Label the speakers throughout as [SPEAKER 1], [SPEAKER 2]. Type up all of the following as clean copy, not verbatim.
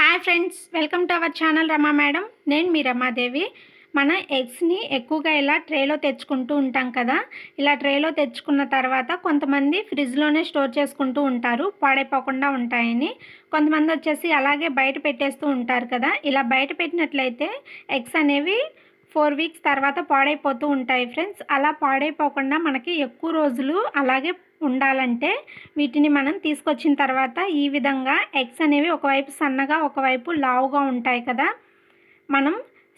[SPEAKER 1] Hi friends, welcome to our channel Rama madam. నేను మీ రమాదేవి. మన ఎగ్స్ని ఎక్కువగా ఇలా ట్రేలో తెచ్చుకుంటూ ఉంటాం కదా. ఇలా ట్రేలో తెచ్చుకున్న తర్వాత కొంతమంది ఫ్రిడ్జ్లోనే స్టోర్ చేసుకుంటూ ఉంటారు, పాడైపోకుండా ఉంటాయని. కొంతమంది వచ్చేసి అలాగే బయట పెట్టేస్తూ ఉంటారు కదా. ఇలా బయట పెట్టినట్లయితే ఎగ్స్ అనేవి 4 వీక్స్ తర్వాత పాడైపోతూ ఉంటాయి ఫ్రెండ్స్. అలా పాడైపోకుండా మనకి ఎక్కువ రోజులు అలాగే ఉండాలంటే వీటిని మనం తీసుకొచ్చిన తర్వాత ఈ విధంగా ఎగ్స్ అనేవి ఒకవైపు సన్నగా ఒకవైపు లావుగా ఉంటాయి కదా. మనం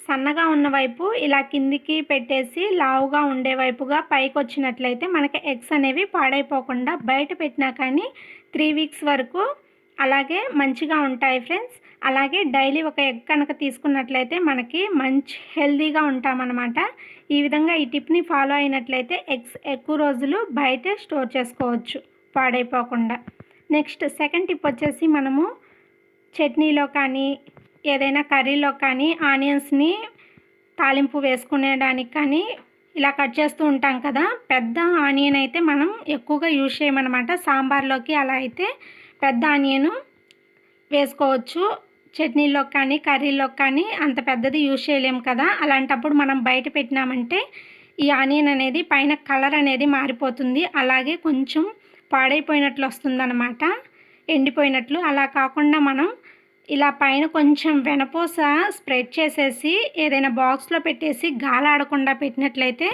[SPEAKER 1] సన్నగా ఉన్న వైపు ఇలా కిందికి పెట్టేసి లావుగా ఉండే వైపుగా పైకి వచ్చినట్లయితే మనకి ఎగ్స్ అనేవి పాడైపోకుండా బయట పెట్టినా కానీ 3 వీక్స్ వరకు అలాగే మంచిగా ఉంటాయి ఫ్రెండ్స్. అలాగే డైలీ ఒక ఎగ్ కనుక తీసుకున్నట్లయితే మనకి మంచి హెల్తీగా ఉంటామన్నమాట. ఈ విధంగా ఈ టిప్ని ఫాలో అయినట్లయితే ఎగ్స్ ఎక్కువ రోజులు బయటే స్టోర్ చేసుకోవచ్చు పాడైపోకుండా. నెక్స్ట్ సెకండ్ టిప్ వచ్చేసి మనము చట్నీలో కానీ ఏదైనా కర్రీలో కానీ ఆనియన్స్ని తాలింపు వేసుకునేదానికి కానీ ఇలా కట్ చేస్తూ ఉంటాం కదా. పెద్ద ఆనియన్ అయితే మనం ఎక్కువగా యూజ్ చేయమన్నమాట. సాంబార్లోకి అలా అయితే పెద్ద ఆనియన్ వేసుకోవచ్చు. చట్నీలో కానీ కర్రీలో కానీ అంత పెద్దది యూజ్ చేయలేము కదా. అలాంటప్పుడు మనం బయట పెట్టినామంటే ఈ ఆనియన్ అనేది పైన కలర్ అనేది మారిపోతుంది, అలాగే కొంచెం పాడైపోయినట్లు వస్తుందన్నమాట, ఎండిపోయినట్లు. అలా కాకుండా మనం ఇలా పైన కొంచెం వెనపూస స్ప్రెడ్ చేసేసి ఏదైనా బాక్స్లో పెట్టేసి గాలాడకుండా పెట్టినట్లయితే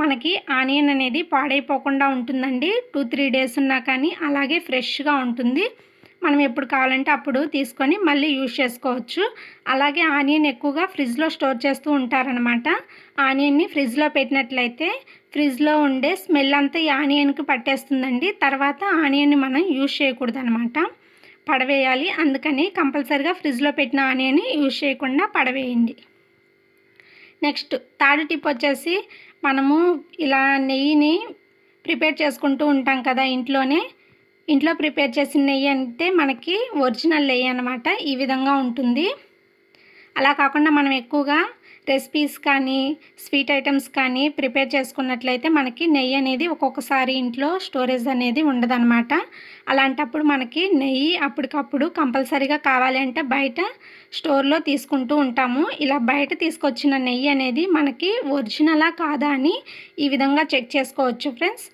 [SPEAKER 1] మనకి ఆనియన్ అనేది పాడైపోకుండా ఉంటుందండి. 2-3 డేస్ ఉన్నా కానీ అలాగే ఫ్రెష్గా ఉంటుంది. మనం ఎప్పుడు కావాలంటే అప్పుడు తీసుకొని మళ్ళీ యూజ్ చేసుకోవచ్చు. అలాగే ఆనియన్ ఎక్కువగా ఫ్రిడ్జ్లో స్టోర్ చేస్తూ ఉంటారనమాట. ఆనియన్ని ఫ్రిడ్జ్లో పెట్టినట్లయితే ఫ్రిడ్జ్లో ఉండే స్మెల్ అంతా ఈ ఆనియన్కి పట్టేస్తుందండి. తర్వాత ఆనియన్ని మనం యూజ్ చేయకూడదు అనమాట, పడవేయాలి. అందుకని కంపల్సరీగా ఫ్రిడ్జ్లో పెట్టిన ఆనియన్ని యూజ్ చేయకుండా పడవేయండి. నెక్స్ట్ థర్డ్ టిప్ వచ్చేసి మనము ఇలా నెయ్యిని ప్రిపేర్ చేసుకుంటూ ఉంటాం కదా ఇంట్లో ప్రిపేర్ చేసిన నెయ్యి అంటే మనకి ఒరిజినల్ నెయ్యి అనమాట. ఈ విధంగా ఉంటుంది. అలా కాకుండా మనం ఎక్కువగా రెసిపీస్ కానీ స్వీట్ ఐటమ్స్ కానీ ప్రిపేర్ చేసుకున్నట్లయితే మనకి నెయ్యి అనేది ఒక్కొక్కసారి ఇంట్లో స్టోరేజ్ అనేది ఉండదన్నమాట. అలాంటప్పుడు మనకి నెయ్యి అప్పటికప్పుడు కంపల్సరీగా కావాలి అంటే బయట స్టోర్లో తీసుకుంటూ ఉంటాము. ఇలా బయట తీసుకొచ్చిన నెయ్యి అనేది మనకి ఒరిజినలా కాదా అని ఈ విధంగా చెక్ చేసుకోవచ్చు ఫ్రెండ్స్.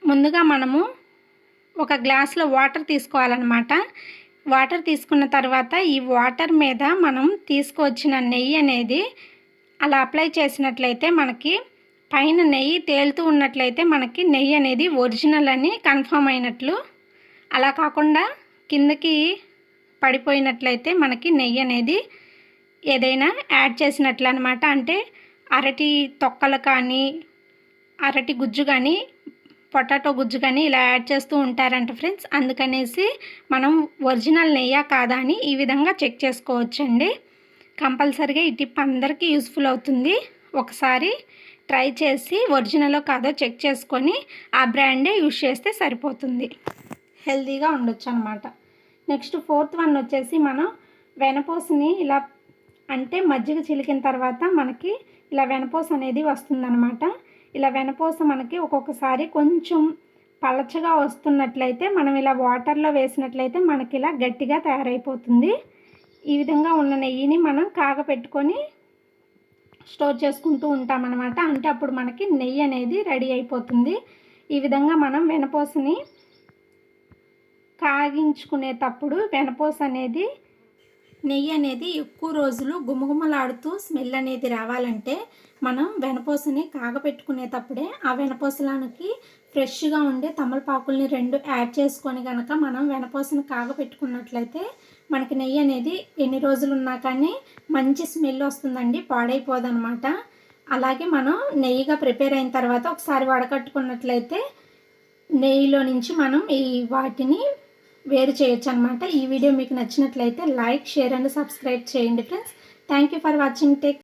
[SPEAKER 1] ముందుగా మనము ఒక గ్లాస్లో వాటర్ తీసుకోవాలన్నమాట. వాటర్ తీసుకున్న తర్వాత ఈ వాటర్ మీద మనం తీసుకొచ్చిన నెయ్యి అనేది అలా అప్లై చేసినట్లయితే మనకి పైన నెయ్యి తేలుతూ ఉన్నట్లయితే మనకి నెయ్యి అనేది ఒరిజినల్ అని కన్ఫర్మ్ అయినట్లు. అలా కాకుండా కిందకి పడిపోయినట్లయితే మనకి నెయ్యి అనేది ఏదైనా యాడ్ చేసినట్లు అనమాట. అంటే అరటి తొక్కలు కానీ అరటి గుజ్జు కానీ పొటాటో గుజ్జు కానీ ఇలా యాడ్ చేస్తూ ఉంటారంట ఫ్రెండ్స్. అందుకనేసి మనం ఒరిజినల్ నెయ్యా కాదా అని ఈ విధంగా చెక్ చేసుకోవచ్చండి. కంపల్సరీగా ఈ టిప్ అందరికీ యూస్ఫుల్ అవుతుంది. ఒకసారి ట్రై చేసి ఒరిజినలో కాదో చెక్ చేసుకొని ఆ బ్రాండే యూజ్ చేస్తే సరిపోతుంది, హెల్తీగా ఉండొచ్చు అనమాట. నెక్స్ట్ ఫోర్త్ వన్ వచ్చేసి మనం వెనపూసని ఇలా అంటే మజ్జిగ చిలికిన తర్వాత మనకి ఇలా వెనపూస అనేది వస్తుందన్నమాట. ఇలా వెనపూస మనకి ఒక్కొక్కసారి కొంచెం పలచగా వస్తున్నట్లయితే మనం ఇలా వాటర్లో వేసినట్లయితే మనకి ఇలా గట్టిగా తయారైపోతుంది. ఈ విధంగా ఉన్న నెయ్యిని మనం కాగపెట్టుకొని స్టోర్ చేసుకుంటూ ఉంటామన్నమాట. అంటే అప్పుడు మనకి నెయ్యి అనేది రెడీ అయిపోతుంది. ఈ విధంగా మనం వెనపూసని కాగించుకునేటప్పుడు వెనపూస అనేది నెయ్యి అనేది ఎక్కువ రోజులు గుమగుమలాడుతూ స్మెల్ అనేది రావాలంటే మనం వెనపూసని కాగపెట్టుకునేటప్పుడే ఆ వెనపూసలానికి ఫ్రెష్గా ఉండే తమలపాకుల్ని 2 యాడ్ చేసుకొని కనుక మనం వెనపూసని కాగపెట్టుకున్నట్లయితే మనకి నెయ్యి అనేది ఎన్ని రోజులు ఉన్నా కానీ మంచి స్మెల్ వస్తుందండి, పాడైపోదన్నమాట. అలాగే మనం నెయ్యిగా ప్రిపేర్ అయిన తర్వాత ఒకసారి వడకట్టుకున్నట్లయితే నెయ్యిలో నుంచి మనం ఈ వాటిని వేరు చేయొచ్చు అనమాట. ఈ వీడియో మీకు నచ్చినట్లయితే లైక్, షేర్ అండ్ సబ్స్క్రైబ్ చేయండి friends. Thank you for watching. Take